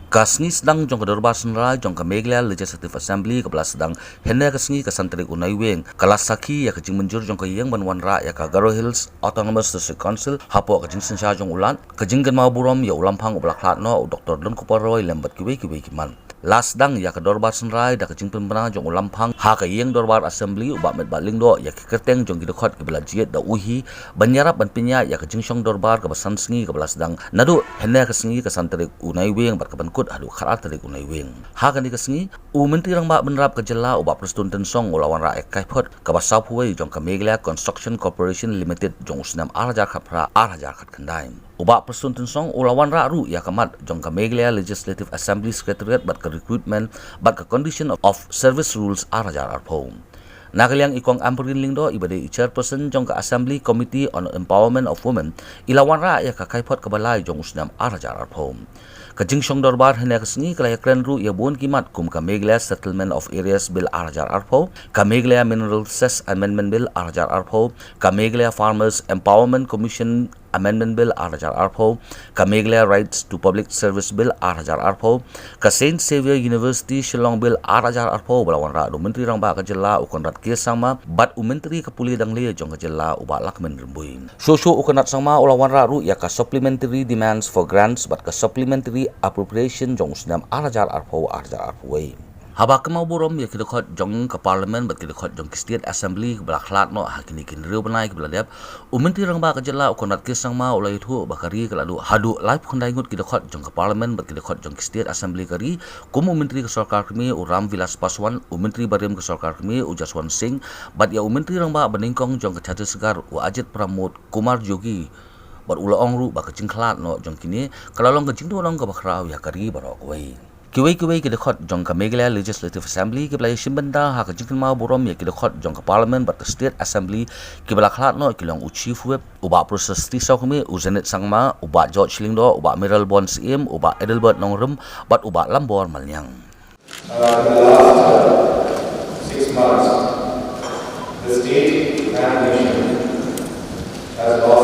Kasngi Sdang Jong Dorbar Synrai Jong Meghalaya Legislative Assembly ke belas Sdang hendak kasngi ke santri unai weng kelas saki ya kejing menjur jong ke yang banwan ra ya ke Garo Hills Autonomous District Council hapo kejing sensya jong ulan kejing gen mau burom ya ulampang ubak no Dr. Don Kuparoi lembat kiwe kiman Las Sdang ya ke Dorbar Synrai da kejing pembena jong ulampang ha ke yang Dorbar Assembly ubak met baling do ya ke kerteng jong gidokot ke belah jiet da uhi banyarap banpinya ya kejing syong Dorbar ke besan sengi ke belas Sdang nadu hendak kasngi ke santri unai weng bat ke adu kharat dari unai weng ha kan dikasngi menteri rang ba benrap ke jela ubak preston tensong ulawan ra ekai phot ka basau huai jong ka Meghalaya Construction Corporation Limited jong usnam arajar khapra arajar khat khandai ubak preston tensong ulawan ra ru ya kamat jong ka Meghalaya Legislative Assembly Secretariat bat ka recruitment bat ka condition of service rules arajar arpho Nakaliang ikong ampurin lingdo ibade chairperson jong ka Assembly Committee on Empowerment of Women ilawan ra ya ka kaipot kabalai jong usnam arajar arpho Kajing syong Dorbar hendak kesini kelaya keren ru ia buon kimat kum ka Meghalaya Settlement of Areas Bill arajar arpho ka Meghalaya Mineral Cess Amendment Bill arajar arpho ka Meghalaya Farmers Empowerment Commission Amendment Bill arajar arpho ka Meghalaya Rights to Public Service Bill arajar arpho ka Saint Xavier University Shillong Bill arajar arpho balawan ra do menteri rang ba ka jela ukon rat kia sangma bat menteri ka puli dang le jong ka jela uba lakmen rembui so ukon rat sangma ulawan ra ru ya ka supplementary demands for grants bat ka supplementary appropriation jong usnam arajar arpho wei haba kemau borom ya kidokot jong ke parlimen bat kidokot jong state assembly belaklat no hakini kin riu benai ke beladap menteri rang ba ka jela ukonat kisang ma ulai thu bakari keladu hadu live khandai ngut kidokot jong ke parlimen bat kidokot jong state assembly kari kumu menteri ke sarkar kami uram Vilas Paswan menteri barim ke sarkar kami Ujaswan Singh bat ya menteri rang ba beningkong jong ke Chhattisgarh wa Ajit Pramod Kumar Jogi bat ula ongru ba kecing khlat no jong kini kalalong kecing tu long ka bakrau ya kari barok wei kiwei ke dekhot jong ka Meghalaya Legislative Assembly ke belai simbenda ha kecing mau borom ya ke dekhot jong ka parliament bat state assembly ke bela khlat no kilong chief whip uba proses tisau kami uzenet sangma uba George Lingdo uba Miral Bonds im uba Edelbert Nongrem bat uba Lambor Malyang in the last 6 months the state and nation has lost